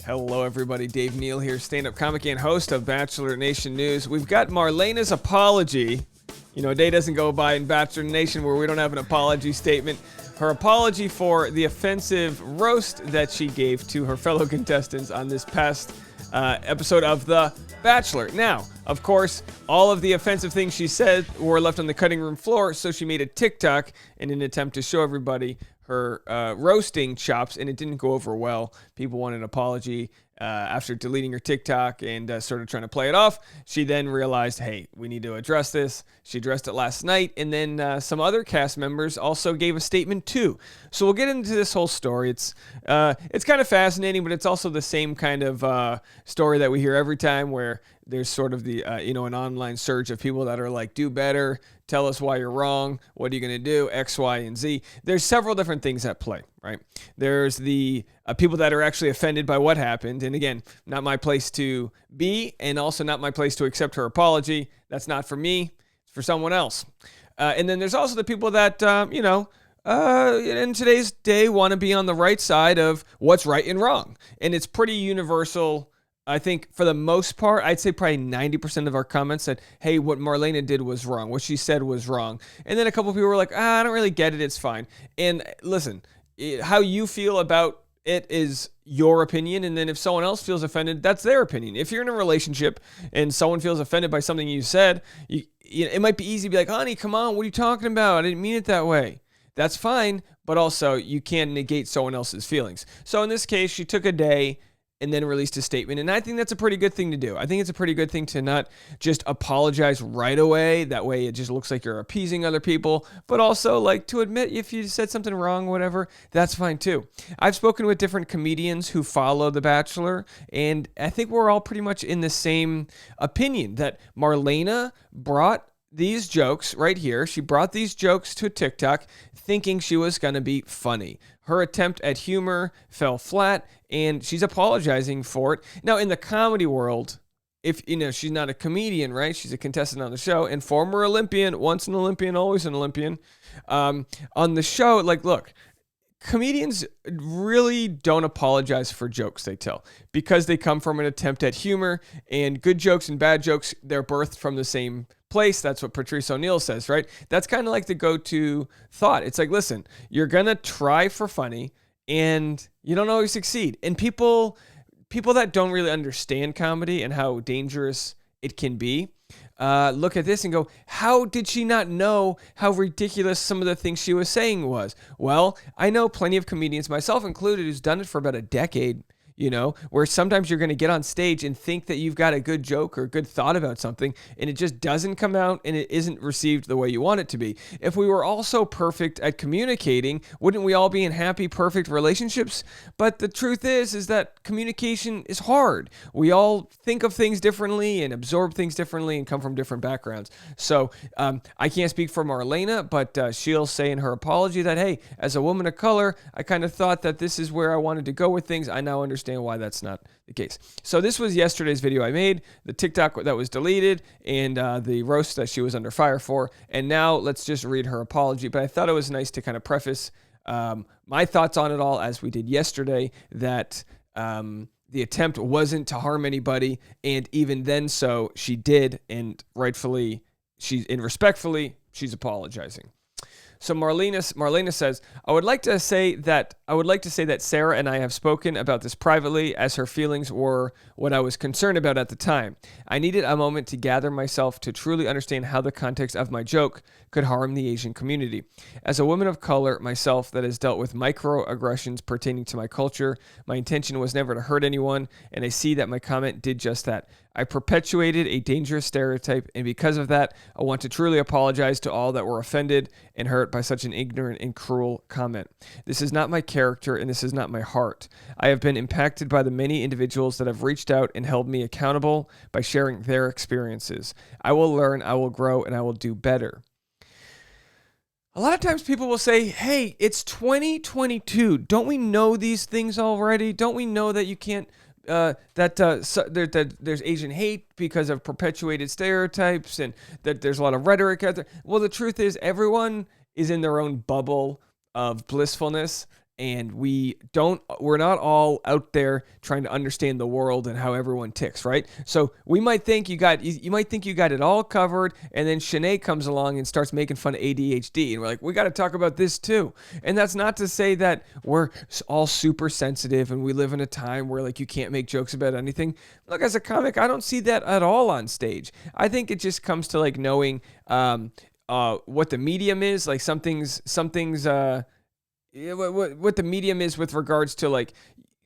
Hello, everybody. Dave Neal here, stand-up comic and host of Bachelor Nation News. We've got Marlena's apology. You know, a day doesn't go by in Bachelor Nation where we don't have an apology statement. Her apology for the offensive roast that she gave to her fellow contestants on this past episode of The Bachelor. Now, of course, all of the offensive things she said were left on the cutting room floor, so she made a TikTok in an attempt to show everybody her roasting chops, and it didn't go over well. People wanted an apology after deleting her TikTok and sort of trying to play it off. She then realized, hey, we need to address this. She addressed it last night, and then some other cast members also gave a statement too. So we'll get into this whole story. It's kind of fascinating, but it's also the same kind of story that we hear every time, where there's sort of the an online surge of people that are like, do better, tell us why you're wrong, what are you going to do, X, Y, and Z. There's several different things at play, right? There's the people that are actually offended by what happened, and again, not my place to be, and also not my place to accept her apology. That's not for me, it's for someone else. And then there's also the people that, in today's day want to be on the right side of what's right and wrong. And it's pretty universal. I think for the most part, I'd say probably 90% of our comments said, hey, what Marlena did was wrong. What she said was wrong. And then a couple of people were like, I don't really get it. It's fine. And listen, how you feel about it is your opinion. And then if someone else feels offended, that's their opinion. If you're in a relationship and someone feels offended by something you said, it might be easy to be like, honey, come on, what are you talking about? I didn't mean it that way. That's fine. But also you can't negate someone else's feelings. So in this case, she took a day and then released a statement. And I think that's a pretty good thing to do. I think it's a pretty good thing to not just apologize right away. That way it just looks like you're appeasing other people, but also like to admit if you said something wrong, whatever, that's fine too. I've spoken with different comedians who follow The Bachelor, and I think we're all pretty much in the same opinion that Marlena brought these jokes right here. She brought these jokes to TikTok thinking she was going to be funny. Her attempt at humor fell flat, and she's apologizing for it. Now, in the comedy world, if she's not a comedian, right? She's a contestant on the show and former Olympian, once an Olympian, always an Olympian. On the show, like, look, comedians really don't apologize for jokes they tell because they come from an attempt at humor, and good jokes and bad jokes, they're birthed from the same place. That's what Patrice O'Neal says, right? That's kind of like the go-to thought. It's like, listen, you're going to try for funny and you don't always succeed. And people that don't really understand comedy and how dangerous it can be, look at this and go, how did she not know how ridiculous some of the things she was saying was? Well, I know plenty of comedians, myself included, who's done it for about a decade, where sometimes you're going to get on stage and think that you've got a good joke or a good thought about something, and it just doesn't come out and it isn't received the way you want it to be. If we were all so perfect at communicating, wouldn't we all be in happy, perfect relationships? But the truth is that communication is hard. We all think of things differently and absorb things differently and come from different backgrounds. So I can't speak for Marlena, but she'll say in her apology that, hey, as a woman of color, I kind of thought that this is where I wanted to go with things. I now understand why that's not the case. So this was yesterday's video I made, the TikTok that was deleted, and the roast that she was under fire for. And now let's just read her apology. But I thought it was nice to kind of preface my thoughts on it all, as we did yesterday, that the attempt wasn't to harm anybody, and even then, so she did, and rightfully, respectfully, she's apologizing. So Marlena says, I would like to say that Sarah and I have spoken about this privately, as her feelings were what I was concerned about at the time. I needed a moment to gather myself to truly understand how the context of my joke could harm the Asian community. As a woman of color myself that has dealt with microaggressions pertaining to my culture, my intention was never to hurt anyone, and I see that my comment did just that. I perpetuated a dangerous stereotype, and because of that, I want to truly apologize to all that were offended and hurt by such an ignorant and cruel comment. This is not my character, and this is not my heart. I have been impacted by the many individuals that have reached out and held me accountable by sharing their experiences. I will learn, I will grow, and I will do better. A lot of times people will say, hey, it's 2022. Don't we know these things already? Don't we know that you can't that there's Asian hate because of perpetuated stereotypes, and that there's a lot of rhetoric out there. Well, the truth is everyone is in their own bubble of blissfulness, and we're not all out there trying to understand the world and how everyone ticks, right? So you might think you got it all covered, and then Shanae comes along and starts making fun of ADHD, and we're like, we got to talk about this too. And that's not to say that we're all super sensitive and we live in a time where like you can't make jokes about anything. Look, as a comic, I don't see that at all on stage. I think it just comes to like knowing what the medium is, like something's what the medium is with regards to like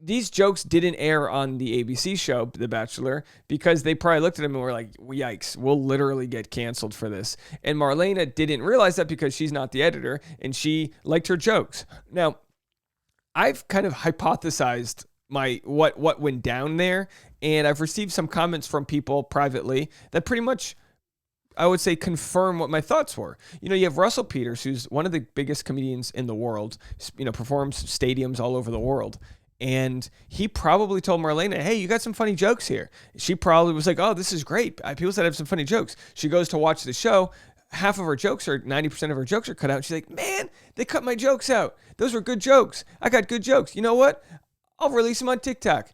these jokes didn't air on the ABC show The Bachelor because they probably looked at him and were like, yikes, we'll literally get canceled for this. And Marlena didn't realize that because she's not the editor and she liked her jokes. Now, I've kind of hypothesized what went down there, and I've received some comments from people privately that pretty much, I would say, confirm what my thoughts were. You know, you have Russell Peters, who's one of the biggest comedians in the world, you know, performs stadiums all over the world. And he probably told Marlena, hey, you got some funny jokes here. She probably was like, oh, this is great. People said I have some funny jokes. She goes to watch the show. Half of her jokes or 90% of her jokes are cut out. She's like, man, they cut my jokes out. Those were good jokes. I got good jokes. You know what? I'll release them on TikTok.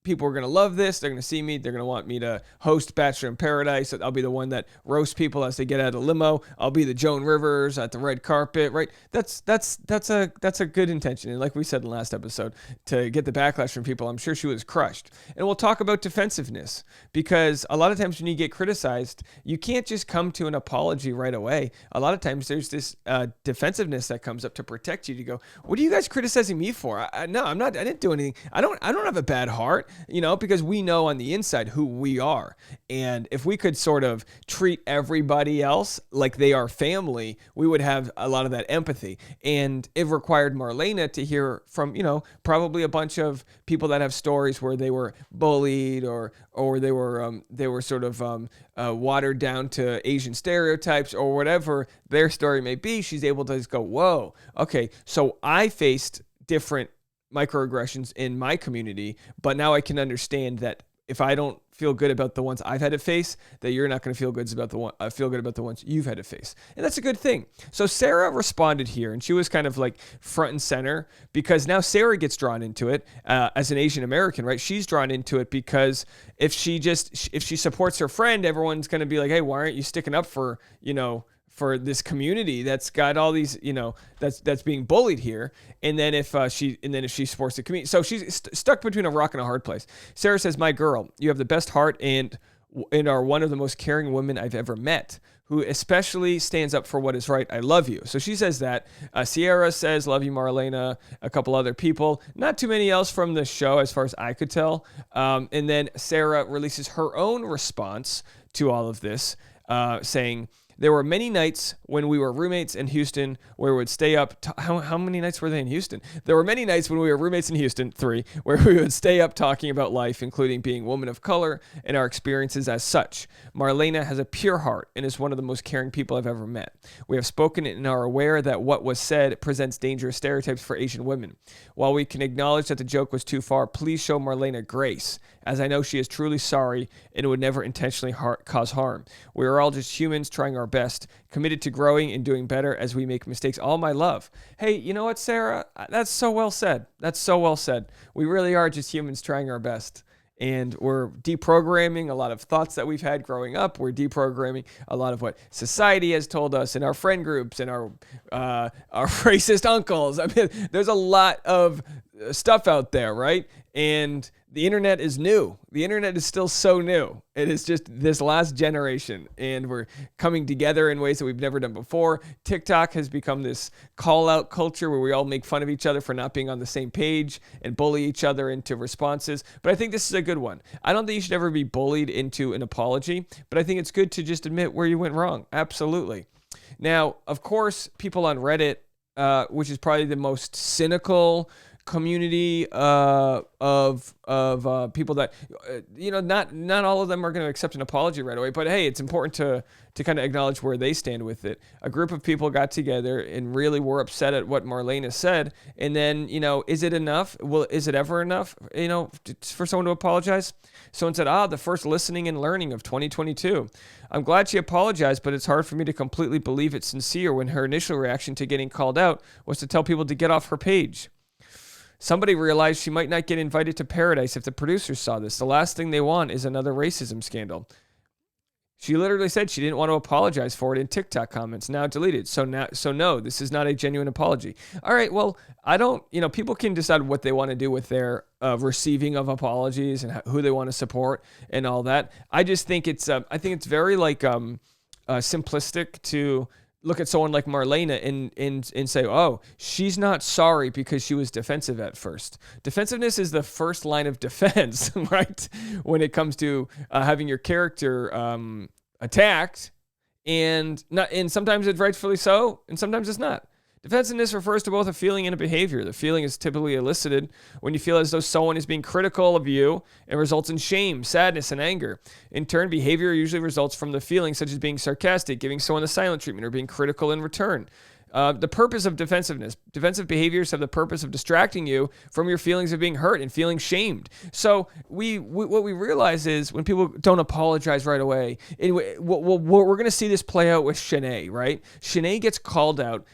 People are going to love this. They're going to see me. They're going to want me to host Bachelor in Paradise. I'll be the one that roasts people as they get out of the limo. I'll be the Joan Rivers at the red carpet, right? That's a good intention. And like we said in the last episode, to get the backlash from people, I'm sure she was crushed. And we'll talk about defensiveness, because a lot of times when you get criticized, you can't just come to an apology right away. A lot of times there's this defensiveness that comes up to protect you, to go, what are you guys criticizing me for? No, I'm not. I didn't do anything. I don't have a bad heart. You know, because we know on the inside who we are. And if we could sort of treat everybody else like they are family, we would have a lot of that empathy. And it required Marlena to hear from, you know, probably a bunch of people that have stories where they were bullied or they were sort of watered down to Asian stereotypes or whatever their story may be. She's able to just go, whoa, okay, so I faced different microaggressions in my community, but now I can understand that if I don't feel good about the ones I've had to face, that you're not going to feel good about the ones you've had to face. And that's a good thing. So Sarah responded here, and she was kind of like front and center, because now Sarah gets drawn into it as an Asian American, right? She's drawn into it because if she supports her friend, everyone's going to be like, hey, why aren't you sticking up for, you know, for this community that's got all these, you know, that's being bullied here. And then if she supports the community, so she's stuck between a rock and a hard place. Sarah says, my girl, you have the best heart and are one of the most caring women I've ever met, who especially stands up for what is right. I love you. So she says that. Sierra says, love you, Marlena. A couple other people. Not too many else from the show as far as I could tell. And then Sarah releases her own response to all of this, saying, there were many nights when we were roommates in Houston where we would stay up. How many nights were they in Houston? There were many nights when we were roommates in Houston, 3, where we would stay up talking about life, including being women of color and our experiences as such. Marlena has a pure heart and is one of the most caring people I've ever met. We have spoken and are aware that what was said presents dangerous stereotypes for Asian women. While we can acknowledge that the joke was too far, please show Marlena grace, as I know she is truly sorry and would never intentionally cause harm. We are all just humans trying our best, committed to growing and doing better as we make mistakes. All my love. Hey, you know what, Sarah? That's so well said. That's so well said. We really are just humans trying our best. And we're deprogramming a lot of thoughts that we've had growing up. We're deprogramming a lot of what society has told us in our friend groups and our racist uncles. I mean, there's a lot of stuff out there, right? And the internet is new. The internet is still so new. It is just this last generation, and we're coming together in ways that we've never done before. TikTok has become this call-out culture where we all make fun of each other for not being on the same page and bully each other into responses. But I think this is a good one. I don't think you should ever be bullied into an apology, but I think it's good to just admit where you went wrong. Absolutely. Now, of course, people on Reddit, which is probably the most cynical community of people that not all of them are going to accept an apology right away, but hey, it's important to kind of acknowledge where they stand with it. A group of people got together and really were upset at what Marlena said, and then, is it enough? Well, is it ever enough, for someone to apologize? Someone said, the first listening and learning of 2022. I'm glad she apologized, but it's hard for me to completely believe it's sincere when her initial reaction to getting called out was to tell people to get off her page. Somebody realized she might not get invited to paradise if the producers saw this. The last thing they want is another racism scandal. She literally said she didn't want to apologize for it in TikTok comments, now deleted. So no, this is not a genuine apology. All right, well, I don't, people can decide what they want to do with their receiving of apologies and who they want to support and all that. I just think it's very simplistic to look at someone like Marlena and say, oh, she's not sorry because she was defensive at first. Defensiveness is the first line of defense, right? When it comes to having your character attacked, and sometimes it's rightfully so, and sometimes it's not. Defensiveness refers to both a feeling and a behavior. The feeling is typically elicited when you feel as though someone is being critical of you and results in shame, sadness, and anger. In turn, behavior usually results from the feeling, such as being sarcastic, giving someone the silent treatment, or being critical in return. The purpose of defensiveness. Defensive behaviors have the purpose of distracting you from your feelings of being hurt and feeling shamed. So what we realize is when people don't apologize right away, we're going to see this play out with Shanae, right? Shanae gets called out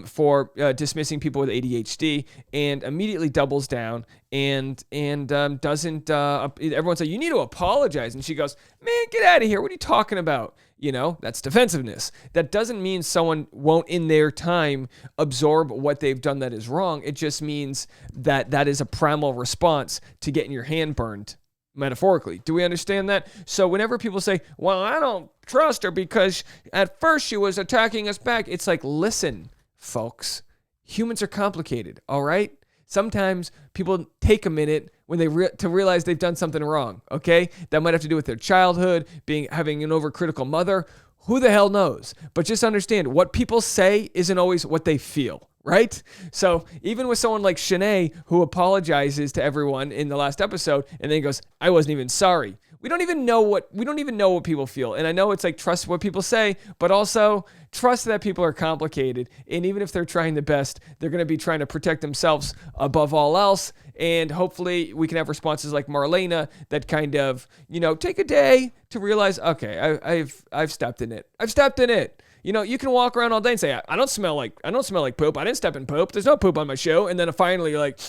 for dismissing people with ADHD, and immediately doubles down and doesn't. Everyone's like, you need to apologize, and she goes, man, get out of here. What are you talking about? That's defensiveness. That doesn't mean someone won't, in their time, absorb what they've done that is wrong. It just means that is a primal response to getting your hand burned. Metaphorically. Do we understand that? So whenever people say, well, I don't trust her because at first she was attacking us back, it's like, listen, folks, humans are complicated, all right? Sometimes people take a minute when to realize they've done something wrong, okay? That might have to do with their childhood, having an overcritical mother. Who the hell knows? But just understand, what people say isn't always what they feel, right? So even with someone like Shanae, who apologizes to everyone in the last episode and then goes, I wasn't even sorry. We don't even know what people feel. And I know it's like, trust what people say, but also trust that people are complicated. And even if they're trying the best, they're going to be trying to protect themselves above all else. And hopefully we can have responses like Marlena that kind of, take a day to realize, okay, I've stepped in it. I've stepped in it. You can walk around all day and say, I don't smell like poop. I didn't step in poop. There's no poop on my shoe. And then finally you're like,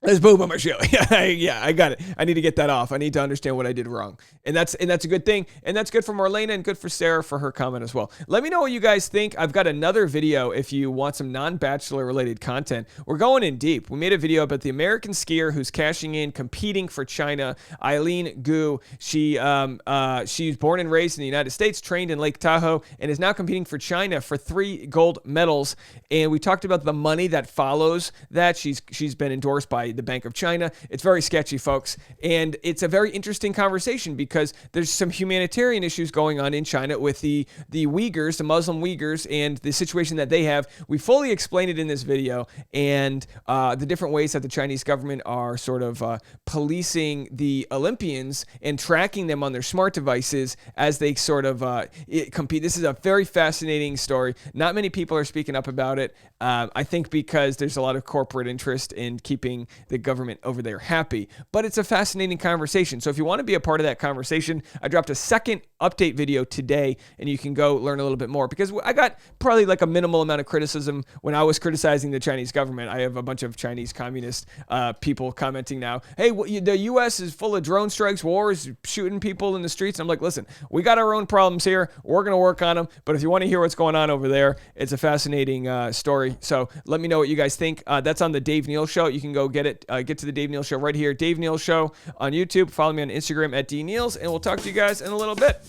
there's poop on my shoe. Yeah, I got it. I need to get that off. I need to understand what I did wrong. And that's a good thing. And that's good for Marlena and good for Sarah for her comment as well. Let me know what you guys think. I've got another video if you want some non-Bachelor related content. We're going in deep. We made a video about the American skier who's cashing in, competing for China, Eileen Gu. She's born and raised in the United States, trained in Lake Tahoe, and is now competing for China for 3 gold medals. And we talked about the money that follows that. She's been endorsed by the Bank of China. It's very sketchy, folks. And it's a very interesting conversation because there's some humanitarian issues going on in China with the Uyghurs, the Muslim Uyghurs, and the situation that they have. We fully explain it in this video, and the different ways that the Chinese government are sort of policing the Olympians and tracking them on their smart devices as they sort of compete. This is a very fascinating story. Not many people are speaking up about it. I think because there's a lot of corporate interest in keeping the government over there happy. But it's a fascinating conversation. So if you want to be a part of that conversation, I dropped a second update video today, and you can go learn a little bit more, because I got probably like a minimal amount of criticism when I was criticizing the Chinese government. I have a bunch of Chinese communist people commenting now, hey, the U.S. is full of drone strikes, wars, shooting people in the streets. And I'm like, listen, we got our own problems here. We're going to work on them. But if you want to hear what's going on over there, it's a fascinating story. So let me know what you guys think. That's on the Dave Neal Show. You can go get it. Get to the Dave Neal Show right here. Dave Neal Show on YouTube. Follow me on Instagram at DNeals, and we'll talk to you guys in a little bit.